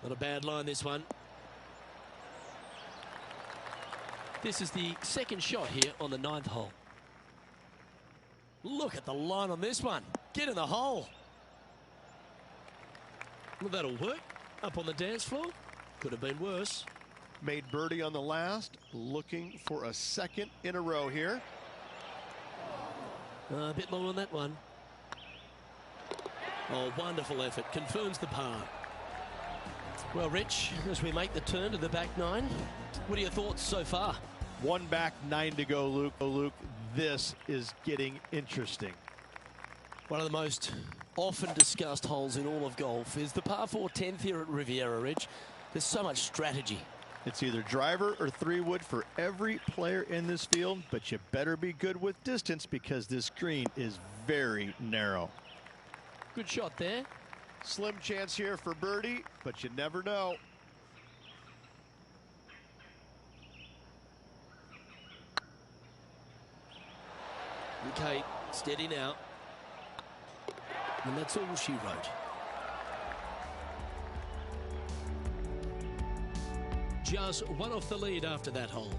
Not a bad line, this one. This is the second shot here on the 9th hole. Look at the line on this one. Get in the hole. Well, that'll work. Up on the dance floor. Could have been worse. Made birdie on the last. Looking for a second in a row here. A bit long on that one. Oh, wonderful effort. Confirms the par. Well, Rich, as we make the turn to the back 9, what are your thoughts so far? 1 back, 9 to go, Luke. Oh, Luke, this is getting interesting. One of the most often discussed holes in all of golf is the par 4 10th here at Riviera, Rich. There's so much strategy. It's either driver or 3-wood for every player in this field, but you better be good with distance because this green is very narrow. Good shot there. Slim chance here for birdie, but you never know. Okay, steady now. And that's all she wrote. Just one off the lead after that hole.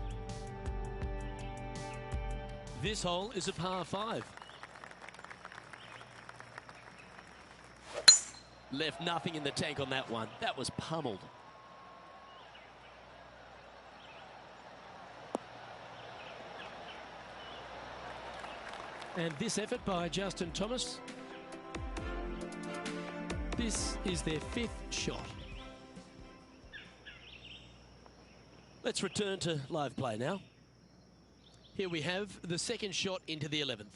This hole is a par 5. Left nothing in the tank on that one. That was pummeled. And this effort by Justin Thomas. This is their 5th shot. Let's return to live play now. Here we have the second shot into the 11th.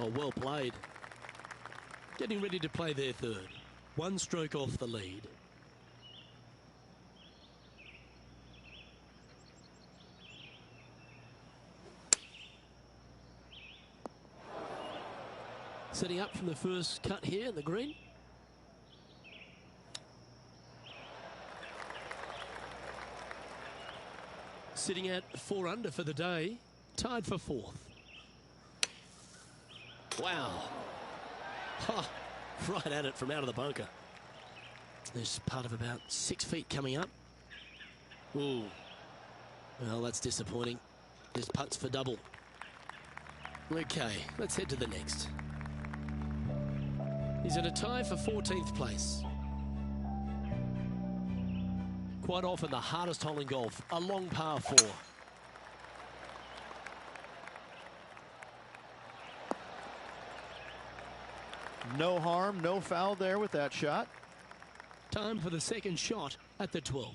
Oh, well played. Getting ready to play their 3rd. 1 stroke off the lead. Setting up from the first cut here in the green. Sitting at 4 under for the day. Tied for 4th. Wow. Huh. Right at it from out of the bunker. There's part of about 6 feet coming up. Ooh. Well, that's disappointing. There's putts for double. Okay, let's head to the next. He's at a tie for 14th place. Quite often the hardest hole in golf, a long par 4. No harm, no foul there with that shot. Time for the second shot at the 12th.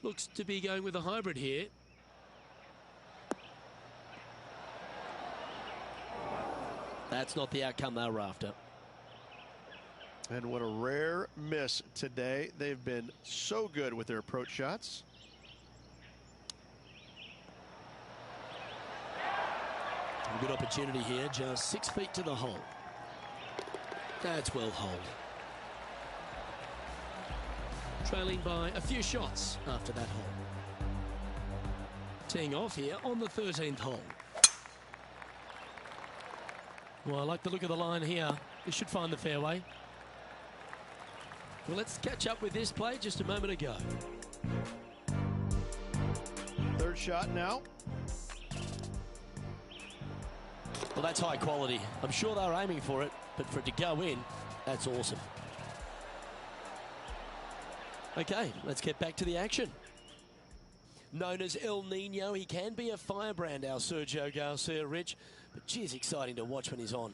Looks to be going with a hybrid here. That's not the outcome they were after. And what a rare miss today. They've been so good with their approach shots. A good opportunity here, just 6 feet to the hole. That's well holed. Trailing by a few shots after that hole. Teeing off here on the 13th hole. Well, I like the look of the line here. This should find the fairway. Well, let's catch up with this play just a moment ago. 3rd shot now. Well, that's high quality. I'm sure they were aiming for it, but for it to go in, that's awesome. Okay, let's get back to the action. Known as El Nino, he can be a firebrand, our Sergio Garcia, Rich, but geez, exciting to watch when he's on.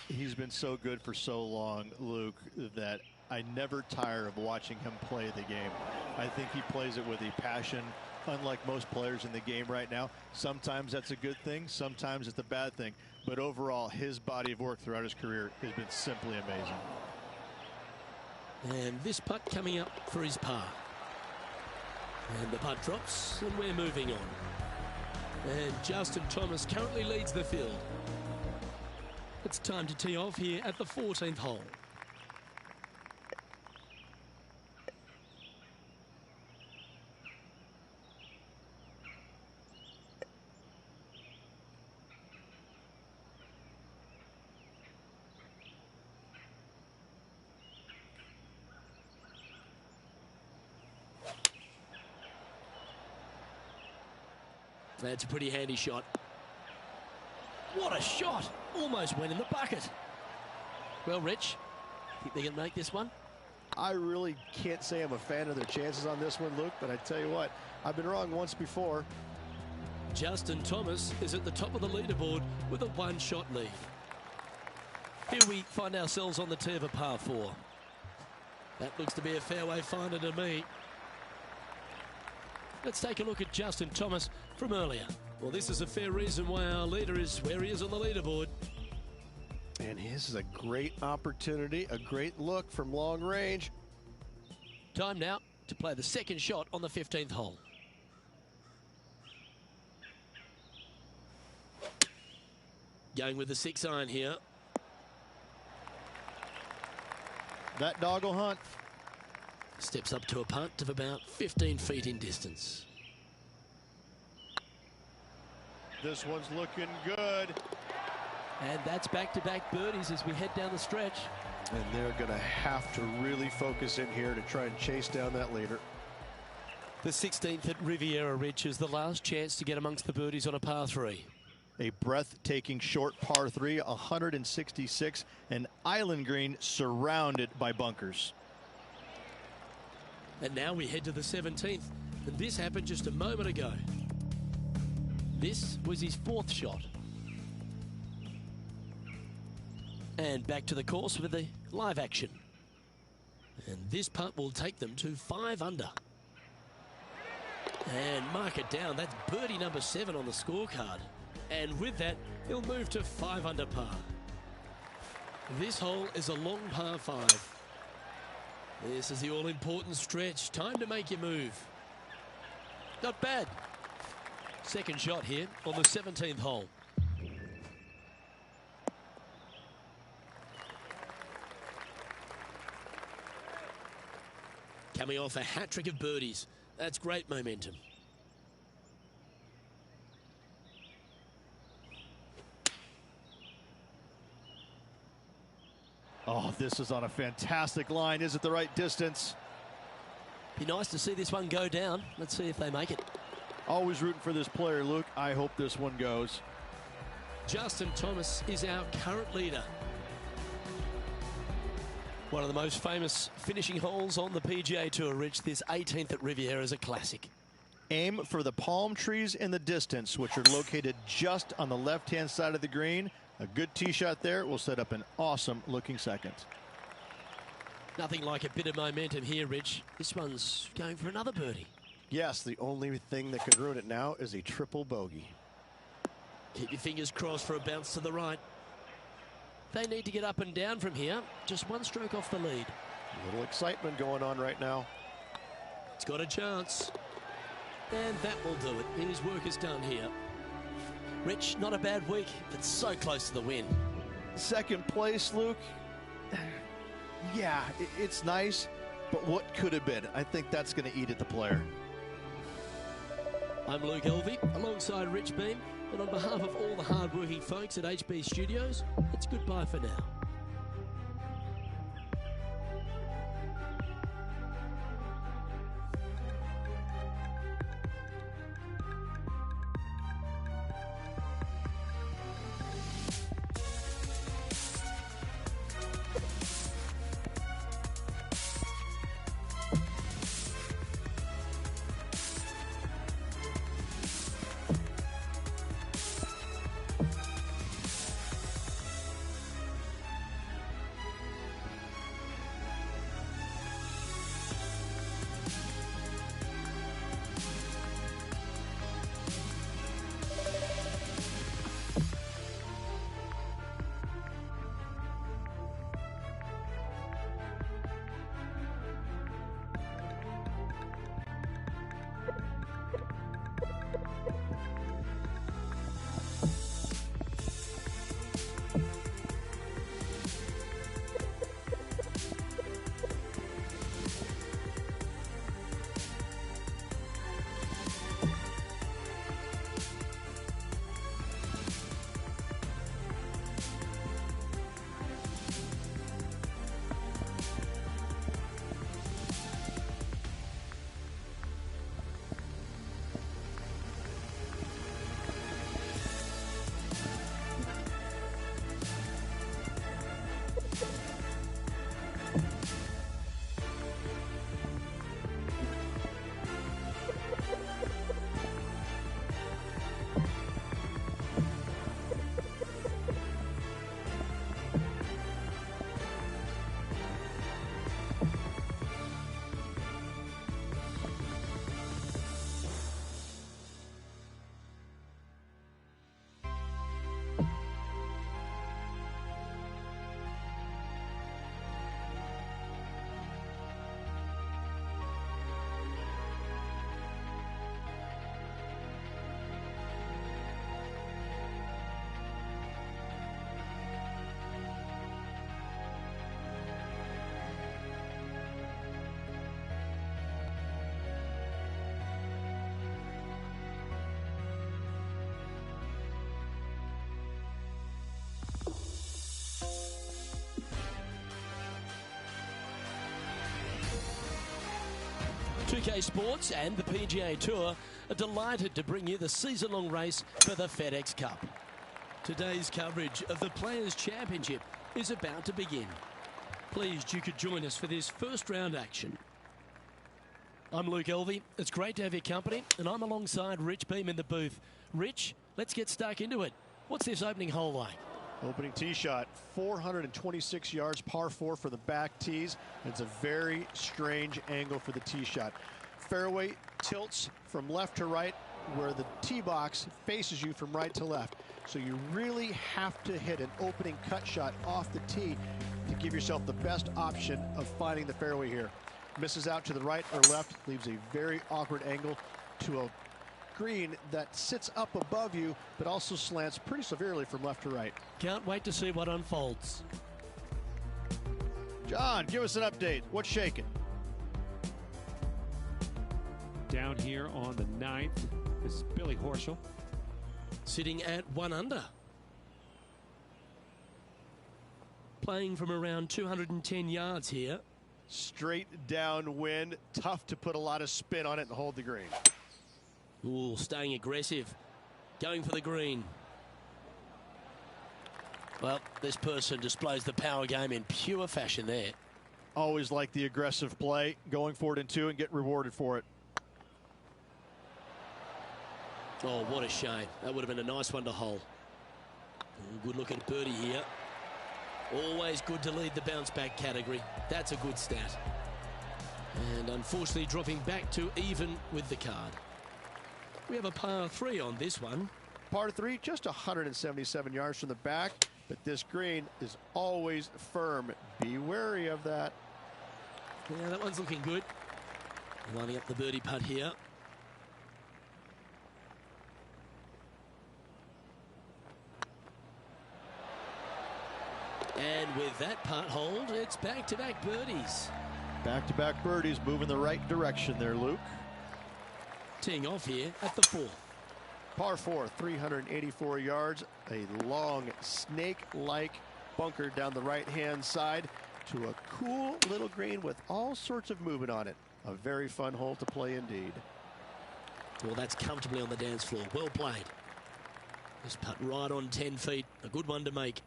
He's been so good for so long, Luke, that I never tire of watching him play the game. I think he plays it with a passion, unlike most players in the game right now. Sometimes that's a good thing, sometimes it's a bad thing, but overall, his body of work throughout his career has been simply amazing. And this putt coming up for his par. And the putt drops, and we're moving on. And Justin Thomas currently leads the field. It's time to tee off here at the 14th hole. That's a pretty handy shot. What a shot! Almost went in the bucket. Well, Rich, think they can make this one? I really can't say I'm a fan of their chances on this one, Luke, but I tell you what, I've been wrong once before. Justin Thomas is at the top of the leaderboard with a one-shot lead. Here we find ourselves on the tee of a par 4. That looks to be a fairway finder to me. Let's take a look at Justin Thomas from earlier. Well, this is a fair reason why our leader is where he is on the leaderboard. And his is a great opportunity, a great look from long range. Time now to play the second shot on the 15th hole. Going with the 6-iron here. That dog will hunt. Steps up to a punt of about 15 feet in distance. This one's looking good. And that's back-to-back birdies as we head down the stretch. And they're going to have to really focus in here to try and chase down that leader. The 16th at Riviera Ridge is the last chance to get amongst the birdies on a par 3. A breathtaking short par 3, 166, an island green surrounded by bunkers. And now we head to the 17th, and this happened just a moment ago. This was his 4th shot. And back to the course with the live action. And this putt will take them to 5 under. And mark it down. That's birdie number 7 on the scorecard. And with that, he'll move to 5 under par. This hole is a long par 5. This is the all-important stretch. Time to make your move. Not bad. Second shot here on the 17th hole. Coming off a hat-trick of birdies. That's great momentum. Oh, this is on a fantastic line. Is it the right distance? Be nice to see this one go down. Let's see if they make it. Always rooting for this player, Luke. I hope this one goes. Justin Thomas is our current leader. One of the most famous finishing holes on the PGA Tour, Rich. This 18th at Riviera is a classic. Aim for the palm trees in the distance, which are located just on the left-hand side of the green. A good tee shot there will set up an awesome-looking second. Nothing like a bit of momentum here, Rich. This one's going for another birdie. Yes, the only thing that could ruin it now is a triple bogey. Keep your fingers crossed for a bounce to the right. They need to get up and down from here. Just one stroke off the lead. A little excitement going on right now. It's got a chance. And that will do it. His work is done here. Rich, not a bad week, but so close to the win. Second place, Luke. Yeah, it's nice, but what could have been? I think that's going to eat at the player. I'm Luke Elvey, alongside Rich Beem, and on behalf of all the hard-working folks at HB Studios, it's goodbye for now. 2K Sports and the PGA Tour are delighted to bring you the season-long race for the FedEx Cup. Today's coverage of the Players' Championship is about to begin. Pleased you could join us for this first round action. I'm Luke Elvey. It's great to have your company, and I'm alongside Rich Beem in the booth. Rich, let's get stuck into it. What's this opening hole like? Opening tee shot, 426 yards, par 4 for the back tees. It's a very strange angle for the tee shot. Fairway tilts from left to right, where the tee box faces you from right to left. So you really have to hit an opening cut shot off the tee to give yourself the best option of finding the fairway here. Misses out to the right or left, leaves a very awkward angle to a green that sits up above you, but also slants pretty severely from left to right. Can't wait to see what unfolds. John, give us an update. What's shaking? Down here on the 9th is Billy Horschel. Sitting at 1 under. Playing from around 210 yards here. Straight downwind, tough to put a lot of spin on it and hold the green. Ooh, staying aggressive, going for the green. Well, this person displays the power game in pure fashion there. Always like the aggressive play, going for it in 2 and get rewarded for it. Oh, what a shame. That would have been a nice one to hole. Good look at birdie here. Always good to lead the bounce back category. That's a good stat. And unfortunately dropping back to even with the card. We have a par 3 on this one. Par 3, just 177 yards from the back, but this green is always firm. Be wary of that. Yeah, that one's looking good. Lining up the birdie putt here. And with that putt hold, it's back-to-back birdies. Back-to-back birdies, moving the right direction there, Luke. Teeing off here at the 4th. Par 4, 384 yards, a long snake-like bunker down the right-hand side to a cool little green with all sorts of movement on it. A very fun hole to play indeed. Well, that's comfortably on the dance floor. Well played. This putt right on 10 feet. A good one to make.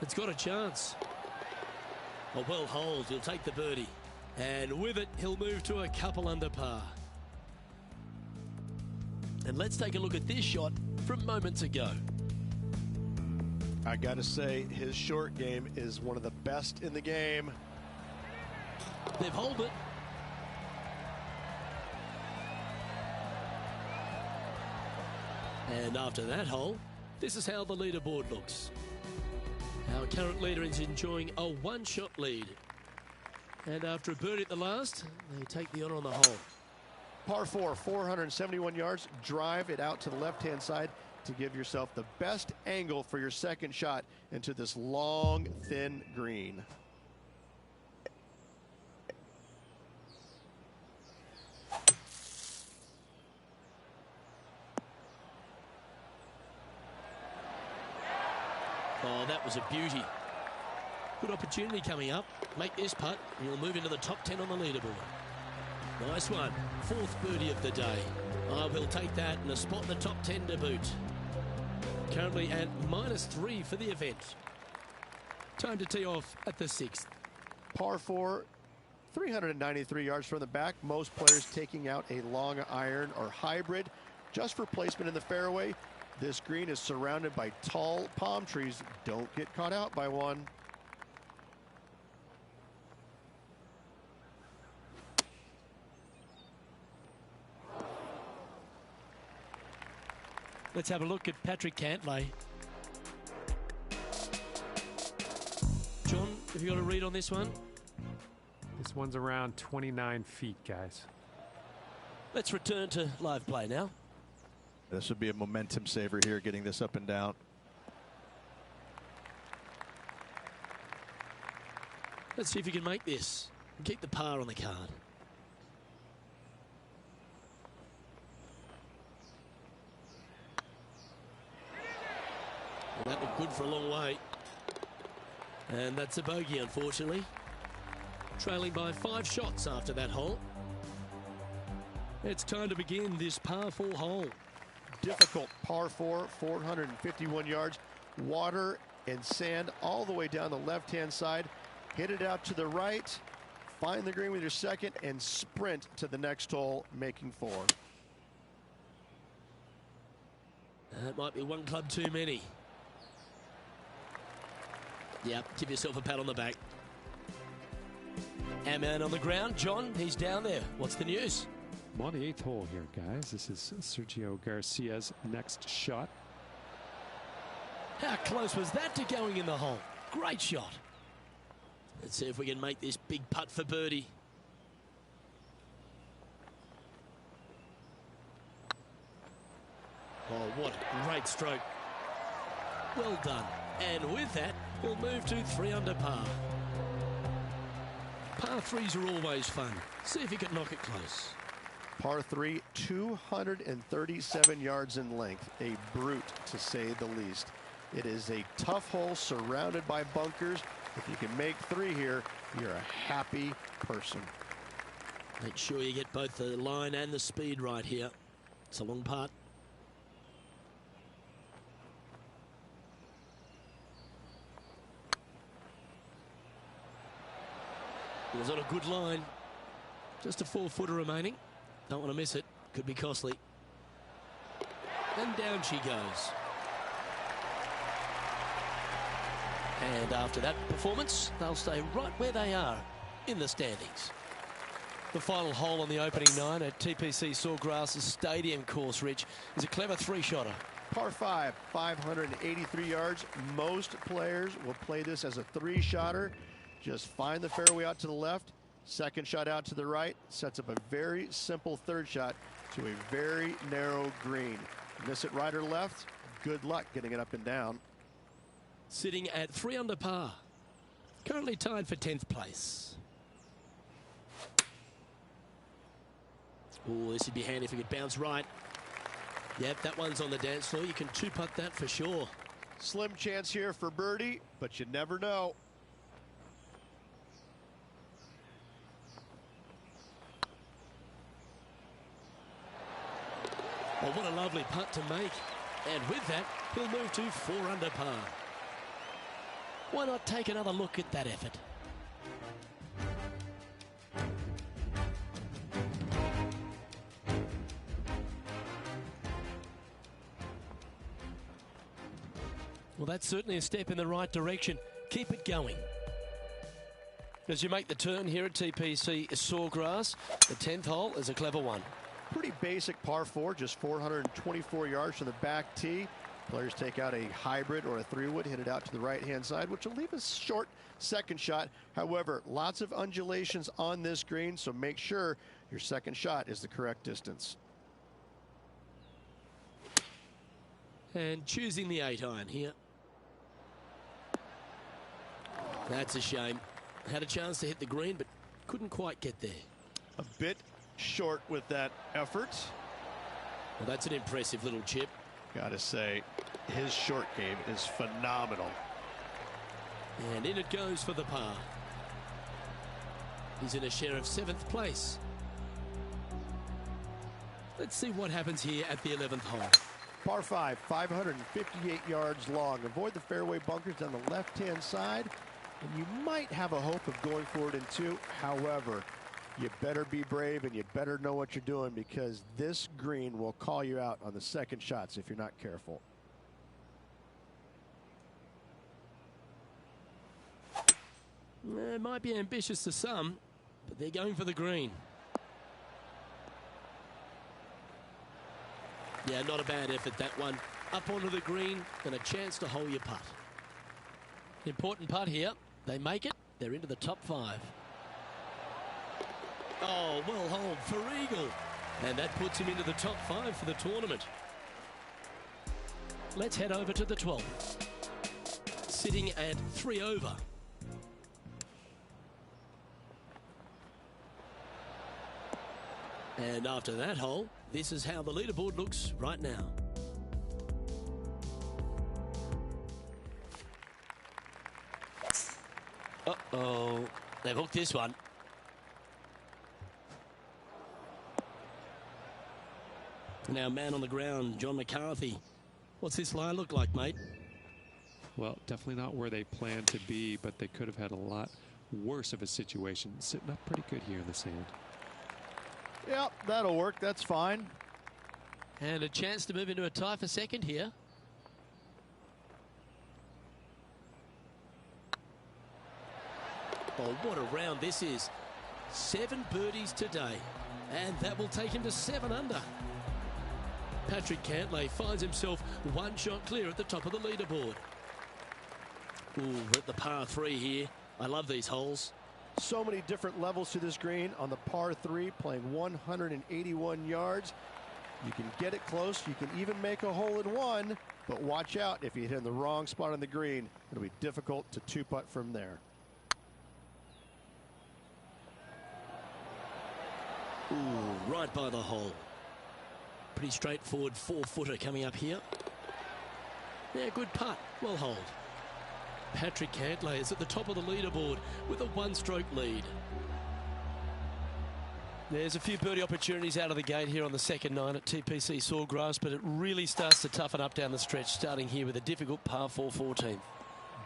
It's got a chance. A well holed. He'll take the birdie. And with it, he'll move to a couple under par. And let's take a look at this shot from moments ago. I got to say, his short game is one of the best in the game. They've holed it. And after that hole, this is how the leaderboard looks. Our current leader is enjoying a one-shot lead. And after a birdie at the last, they take the honor on the hole. Par 4, 471 yards. Drive it out to the left-hand side to give yourself the best angle for your second shot into this long, thin green. Oh, that was a beauty. Good opportunity coming up. Make this putt, and you'll move into the top 10 on the leaderboard. Nice one. 4th birdie of the day. I will take that and a spot in the top 10 to boot. Currently at -3 for the event. Time to tee off at the 6th. Par 4, 393 yards from the back. Most players taking out a long iron or hybrid just for placement in the fairway. This green is surrounded by tall palm trees. Don't get caught out by one. Let's have a look at Patrick Cantlay. John, have you got a read on this one? This one's around 29 feet, guys. Let's return to live play now. This would be a momentum saver here, getting this up and down. Let's see if you can make this and keep the par on the card. Well, that looked good for a long way. And that's a bogey, unfortunately. Trailing by 5 shots after that hole. It's time to begin this par 4 hole. Difficult par 4, 451 yards. Water and sand all the way down the left-hand side. Hit it out to the right. Find the green with your second and sprint to the next hole, making 4. That might be one club too many. Yep, give yourself a pat on the back. Our man on the ground, John, he's down there. What's the news? I'm on the 8th hole here, guys. This is Sergio Garcia's next shot. How close was that to going in the hole? Great shot. Let's see if we can make this big putt for birdie. Oh, what a great stroke. Well done. And with that, we'll move to 3 under par. Par 3s are always fun. See if you can knock it close. Par 3, 237 yards in length. A brute, to say the least. It is a tough hole surrounded by bunkers. If you can make 3 here, you're a happy person. Make sure you get both the line and the speed right here. It's a long putt. It was on a good line. Just a 4-footer remaining. Don't want to miss it. Could be costly. And down she goes. And after that performance, they'll stay right where they are in the standings. The final hole on the opening 9 at TPC Sawgrass Stadium course, Rich, is a clever 3-shotter. Par 5, 583 yards. Most players will play this as a 3-shotter. Just find the fairway out to the left, second shot out to the right, sets up a very simple 3rd shot to a very narrow green. Miss it right or left, good luck getting it up and down. Sitting at 3 under par. Currently tied for 10th place. Oh, this would be handy if we could bounce right. Yep, that one's on the dance floor. You can 2-putt that for sure. Slim chance here for birdie, but you never know. Oh, what a lovely putt to make. And with that, he'll move to 4 under par. Why not take another look at that effort? Well, that's certainly a step in the right direction. Keep it going. As you make the turn here at TPC Sawgrass, the 10th hole is a clever one. Pretty basic par 4, just 424 yards from the back tee. Players take out a hybrid or a 3-wood, hit it out to the right-hand side, which will leave a short second shot. However, lots of undulations on this green, so make sure your second shot is the correct distance. And choosing the 8-iron here. That's a shame. Had a chance to hit the green, but couldn't quite get there. A bit short with that effort. Well, that's an impressive little chip. Gotta say, his short game is phenomenal. And in it goes for the par. He's in a share of 7th place. Let's see what happens here at the 11th hole. Par 5, 558 yards long. Avoid the fairway bunkers on the left-hand side, and you might have a hope of going for it in 2. However, you better be brave and you better know what you're doing, because this green will call you out on the second shots if you're not careful. It might be ambitious to some, but they're going for the green. Yeah, not a bad effort, that one. Up onto the green and a chance to hole your putt. Important putt here. They make it. They're into the top 5. Oh, well holed for eagle. And that puts him into the top 5 for the tournament. Let's head over to the 12th. Sitting at 3 over. And after that hole, this is how the leaderboard looks right now. Oh, they've hooked this one. Now man on the ground, John McCarthy. What's this line look like, mate? Well, definitely not where they planned to be, but they could have had a lot worse of a situation. Sitting up pretty good here in the sand. Yep, that'll work. That's fine. And a chance to move into a tie for second here. Oh, what a round this is. 7 birdies today, and that will take him to 7 under. Patrick Cantlay finds himself 1 shot clear at the top of the leaderboard. Ooh, we're at the par 3 here. I love these holes. So many different levels to this green on the par 3, playing 181 yards. You can get it close. You can even make a hole in one, but watch out if you hit in the wrong spot on the green. It'll be difficult to 2-putt from there. Ooh, right by the hole. Pretty straightforward 4-footer coming up here. Yeah, good putt. Well holed. Patrick Cantlay is at the top of the leaderboard with a 1-stroke lead. There's a few birdie opportunities out of the gate here on the second 9 at TPC Sawgrass, but it really starts to toughen up down the stretch, starting here with a difficult par 4 14th.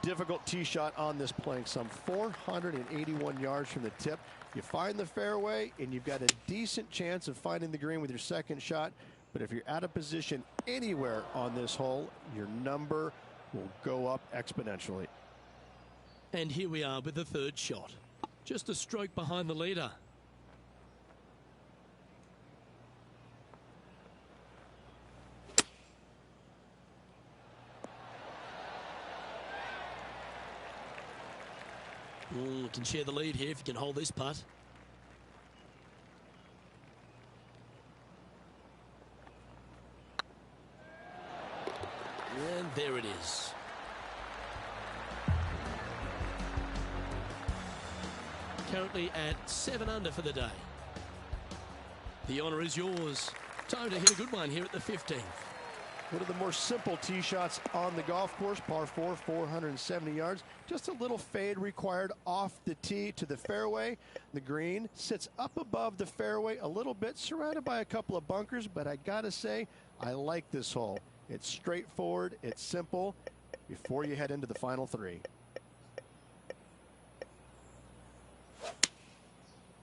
Difficult tee shot on this, playing some 481 yards from the tip. You find the fairway, and you've got a decent chance of finding the green with your second shot. But if you're out of position anywhere on this hole, your number will go up exponentially. And here we are with the 3rd shot. Just a stroke behind the leader. Ooh, can share the lead here if you can hold this putt. And there it is. Currently at 7 under for the day. The honour is yours. Time to hit a good one here at the 15th. One of the more simple tee shots on the golf course, par 4, 470 yards. Just a little fade required off the tee to the fairway. The green sits up above the fairway a little bit, surrounded by a couple of bunkers, but I gotta say, I like this hole. It's straightforward, it's simple, before you head into the final 3.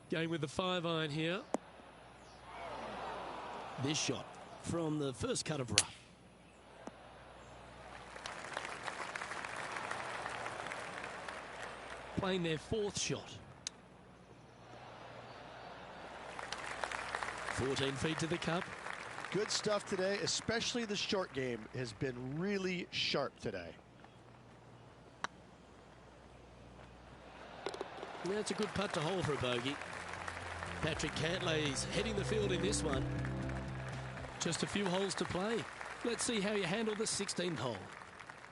Going with the 5-iron here. This shot from the first cut of rough. Playing their 4th shot. 14 feet to the cup. Good stuff today, especially the short game has been really sharp today. That's a good putt to hold for a bogey. Patrick Cantlay's heading the field in this one. Just a few holes to play. Let's see how you handle the 16th hole.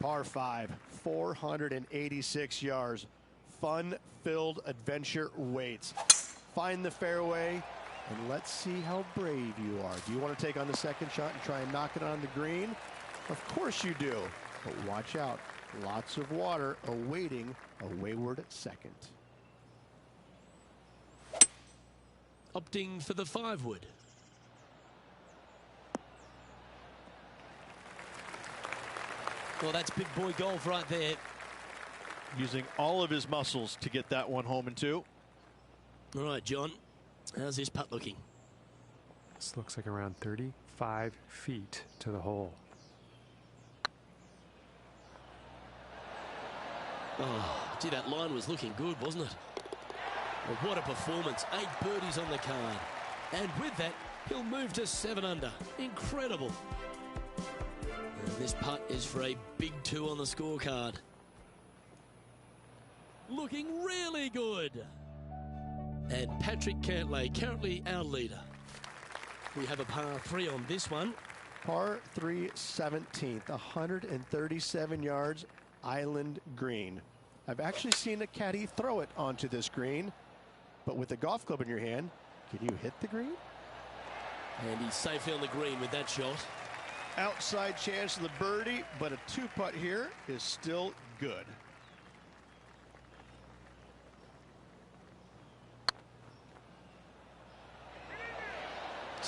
Par 5, 486 yards. Fun-filled adventure waits. Find the fairway, and let's see how brave you are. Do you want to take on the second shot and try and knock it on the green? Of course you do, but watch out. Lots of water awaiting a wayward second. Opting for the 5-wood. Well, that's big boy golf right there. Using all of his muscles to get that one home in 2. All right, John, how's this putt looking? This looks like around 35 feet to the hole. Oh, gee, that line was looking good, wasn't it? Well, what a performance. 8 birdies on the card. And with that, he'll move to 7 under. Incredible. And this putt is for a big 2 on the scorecard. Looking really good. And Patrick Cantlay, currently our leader. We have a par 3 on this one. Par 3, 17th, 137 yards, island green. I've actually seen a caddy throw it onto this green, but with a golf club in your hand, can you hit the green? And he's safely on the green with that shot. Outside chance of the birdie, but a 2-putt here is still good.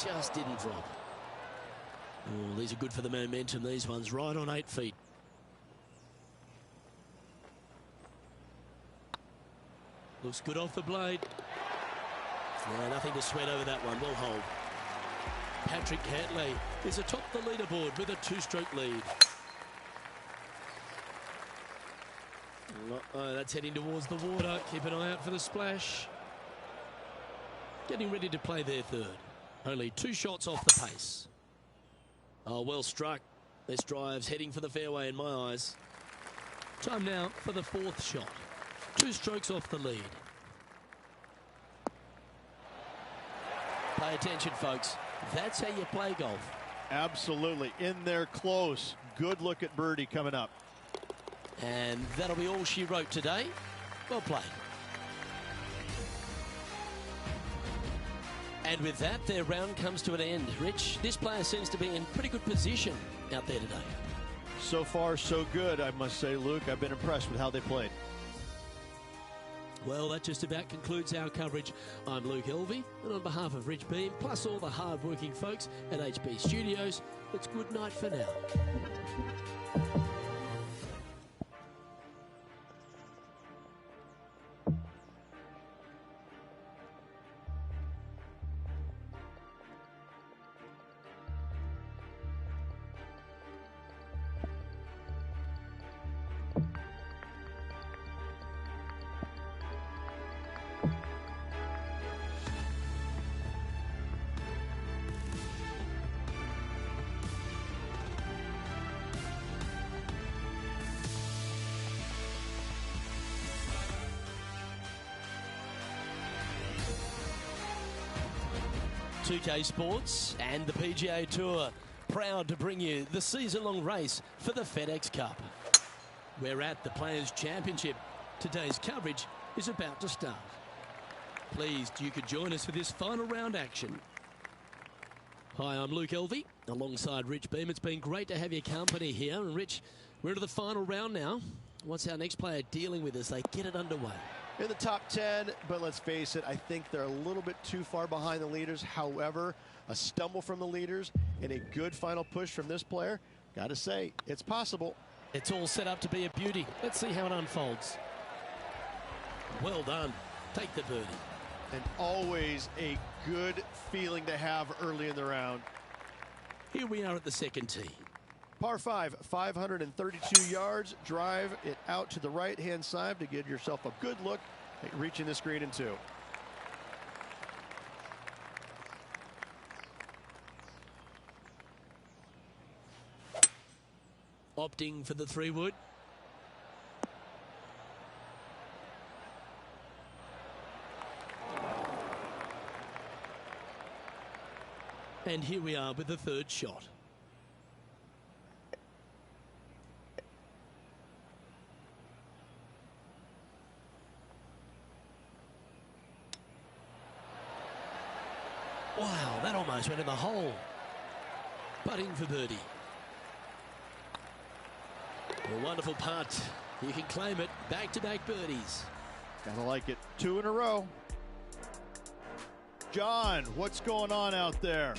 just didn't drop. Oh, these are good for the momentum, these ones, right on 8 feet. Looks good off the blade. Yeah, nothing to sweat over that one. Well hold. Patrick Cantlay is atop the leaderboard with a 2-stroke lead. Oh, that's heading towards the water. Keep an eye out for the splash. Getting ready to play their third. Only 2 shots off the pace. Oh, well struck. This drive's heading for the fairway in my eyes. Time now for the 4th shot. 2 strokes off the lead. Pay attention, folks. That's how you play golf. Absolutely. In there close. Good look at birdie coming up. And that'll be all she wrote today. Well played. And with that, their round comes to an end. Rich, this player seems to be in pretty good position out there today. So far, so good, I must say, Luke. I've been impressed with how they played. Well, that just about concludes our coverage. I'm Luke Elvey, and on behalf of Rich Beem, plus all the hard-working folks at HB Studios, it's good night for now. TK Sports and the PGA Tour proud to bring you the season-long race for the FedEx Cup. We're at the Players' Championship. Today's coverage is about to start. Pleased you could join us for this final round action. Hi, I'm Luke Elvey, alongside Rich Beem. It's been great to have your company here. And Rich, we're into the final round now. What's our next player dealing with as they get it underway? In the top 10, but let's face it, I think they're a little bit too far behind the leaders. However, a stumble from the leaders and a good final push from this player, got to say, it's possible. It's all set up to be a beauty. Let's see how it unfolds. Well done. Take the birdie. And always a good feeling to have early in the round. Here we are at the second tee. Par 5, 532 yards. Drive it out to the right-hand side to give yourself a good look at reaching this green in 2. Opting for the 3-wood. And here we are with the 3rd shot. Wow, that almost went in the hole. Putting for birdie. A wonderful putt. You can claim it. Back-to-back birdies. Gotta like it. 2 in a row. John, what's going on out there?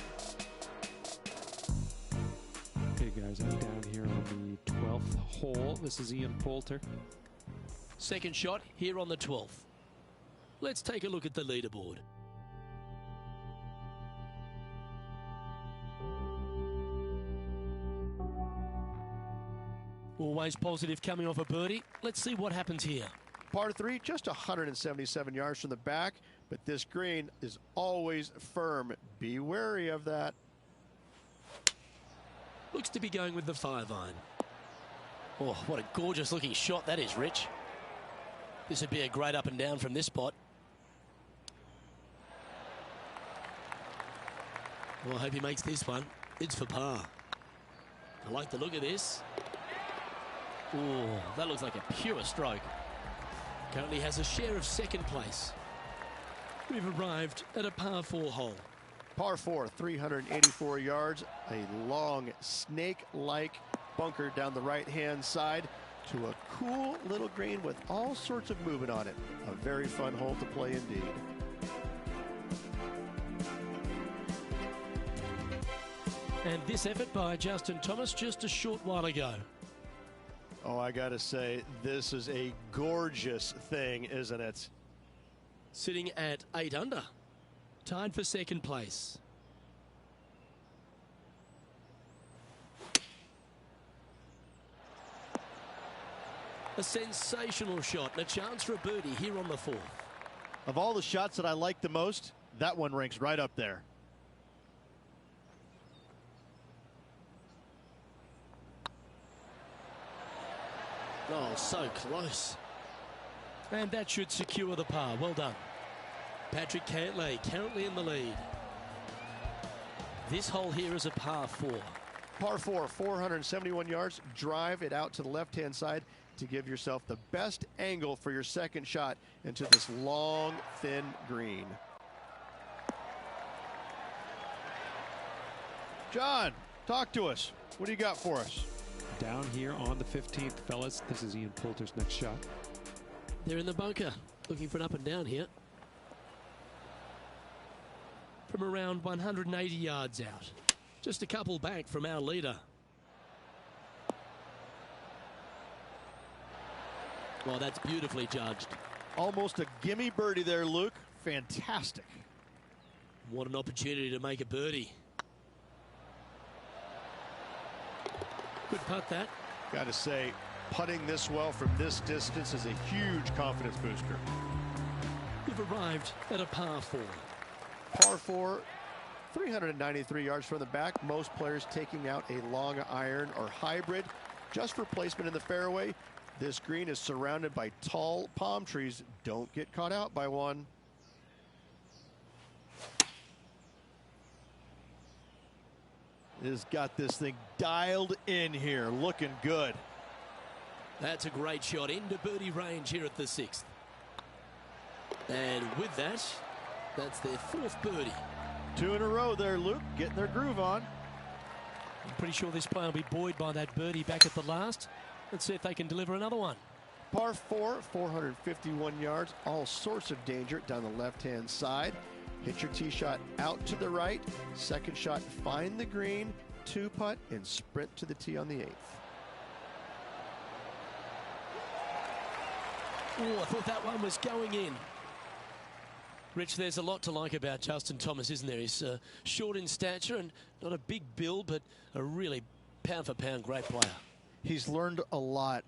Okay, guys, I'm down here on the 12th hole. This is Ian Poulter. Second shot here on the 12th. Let's take a look at the leaderboard. Always positive coming off a birdie. Let's see what happens here. Par 3, just 177 yards from the back, but this green is always firm. Be wary of that. Looks to be going with the 5-iron. Oh, what a gorgeous looking shot that is, Rich. This would be a great up and down from this spot. Well, I hope he makes this one. It's for par. I like the look of this. Oh, that looks like a pure stroke. Currently has a share of 2nd place. We've arrived at a par 4 hole. Par 4, 384 yards. A long snake-like bunker down the right-hand side to a cool little green with all sorts of movement on it. A very fun hole to play indeed. And this effort by Justin Thomas just a short while ago. Oh, I got to say, this is a gorgeous thing, isn't it? Sitting at 8 under. Tied for second place. A sensational shot and a chance for a birdie here on the 4th. Of all the shots that I like the most, that one ranks right up there. Oh, so close. And that should secure the par. Well done. Patrick Cantlay currently in the lead. This hole here is a par 4. Par 4, 471 yards. Drive it out to the left-hand side to give yourself the best angle for your second shot into this long, thin green. John, talk to us. What do you got for us? Down here on the 15th, fellas. This is Ian Poulter's next shot. They're in the bunker, looking for an up and down here. From around 180 yards out. Just a couple back from our leader. Well, that's beautifully judged. Almost a gimme birdie there, Luke. Fantastic. What an opportunity to make a birdie. Good putt that. Got to say, putting this well from this distance is a huge confidence booster. We've arrived at a par 4. Par 4, 393 yards from the back. Most players taking out a long iron or hybrid just for placement in the fairway. This green is surrounded by tall palm trees. Don't get caught out by one. Has got this thing dialed in here, looking good. That's a great shot into birdie range here at the 6th. And with that, that's their 4th birdie. 2 in a row there, Luke, getting their groove on. I'm pretty sure this player will be buoyed by that birdie back at the last. Let's see if they can deliver another one. Par 4, 451 yards, all sorts of danger down the left-hand side. Hit your tee shot out to the right. Second shot, find the green, 2-putt, and sprint to the tee on the 8th. Oh, I thought that one was going in. Rich, there's a lot to like about Justin Thomas, isn't there? He's short in stature and not a big build, but a really pound-for-pound great player. He's learned a lot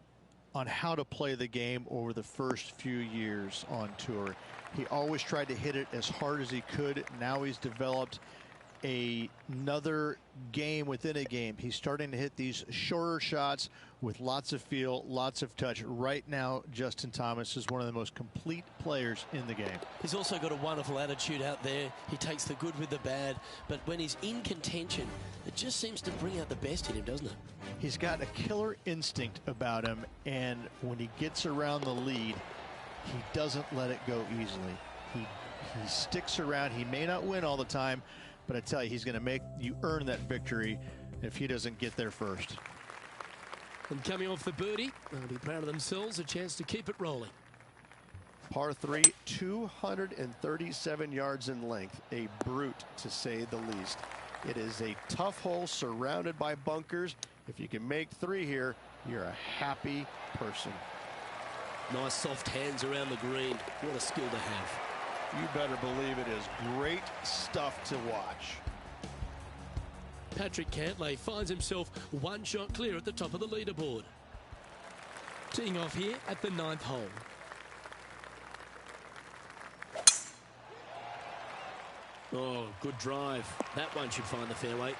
on how to play the game over the first few years on tour. He always tried to hit it as hard as he could. Now he's developed another game within a game. He's starting to hit these shorter shots with lots of feel, lots of touch. Right now, Justin Thomas is one of the most complete players in the game. He's also got a wonderful attitude out there. He takes the good with the bad, but when he's in contention, it just seems to bring out the best in him, doesn't it? He's got a killer instinct about him, and when he gets around the lead, he doesn't let it go easily. He sticks around. He may not win all the time, but I tell you, he's going to make you earn that victory if he doesn't get there first. And coming off the birdie, they'll be proud of themselves, a chance to keep it rolling. Par 3, 237 yards in length, a brute to say the least. It is a tough hole surrounded by bunkers. If you can make 3 here, you're a happy person. Nice soft hands around the green. What a skill to have. You better believe it is great stuff to watch. Patrick Cantlay finds himself one shot clear at the top of the leaderboard. Teeing off here at the 9th hole. Oh, good drive. That one should find the fairway.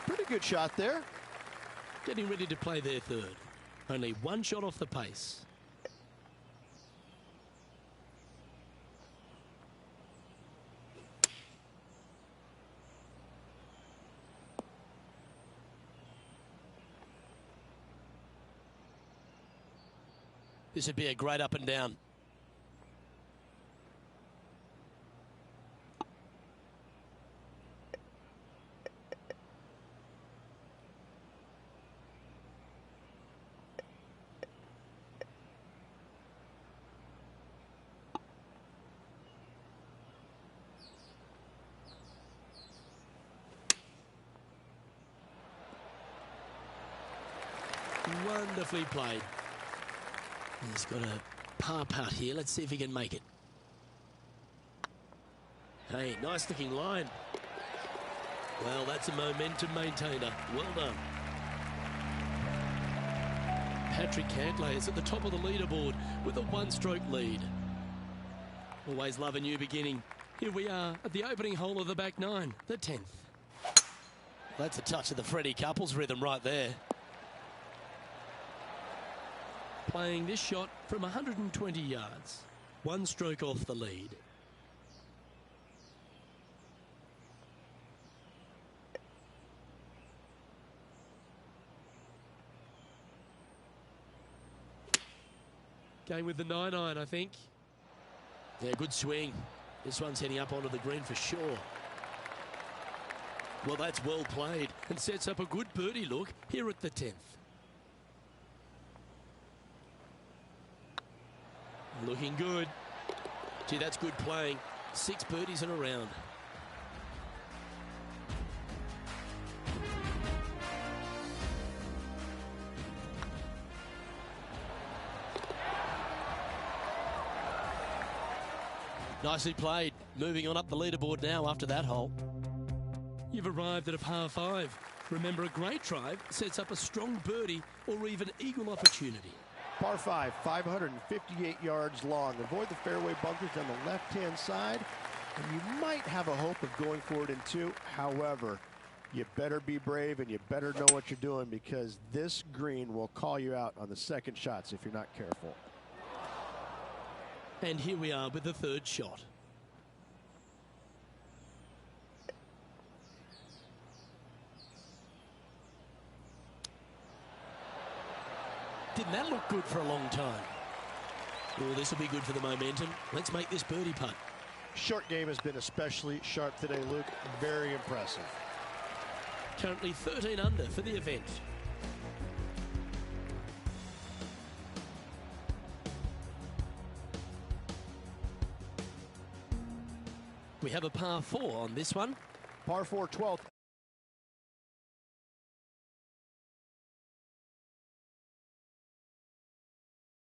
Pretty good shot there. Getting ready to play their 3rd. Only one shot off the pace. This would be a great up and down. Wonderfully played. He's got a par putt here. Let's see if he can make it. Hey, nice looking line. Well, that's a momentum maintainer. Well done. Patrick Cantlay is at the top of the leaderboard with a one-stroke lead. Always love a new beginning. Here we are at the opening hole of the back nine, the 10th. That's a touch of the Freddie Couples rhythm right there. Playing this shot from 120 yards. One stroke off the lead. Going with the 9-iron, I think. Yeah, good swing. This one's heading up onto the green for sure. Well, that's well played and sets up a good birdie look here at the 10th. Looking good. Gee, that's good playing. 6 birdies in a round. Nicely played. Moving on up the leaderboard now after that hole. You've arrived at a par 5. Remember, a great drive sets up a strong birdie or even eagle opportunity. Par 5, 558 yards long. Avoid the fairway bunkers on the left-hand side, and you might have a hope of going for it in 2. However, you better be brave and you better know what you're doing, because this green will call you out on the second shots if you're not careful. And here we are with the 3rd shot. Didn't that look good for a long time? Oh, this will be good for the momentum. Let's make this birdie putt. Short game has been especially sharp today, Luke. Very impressive. Currently 13 under for the event. We have a par 4 on this one. Par 4, 12th,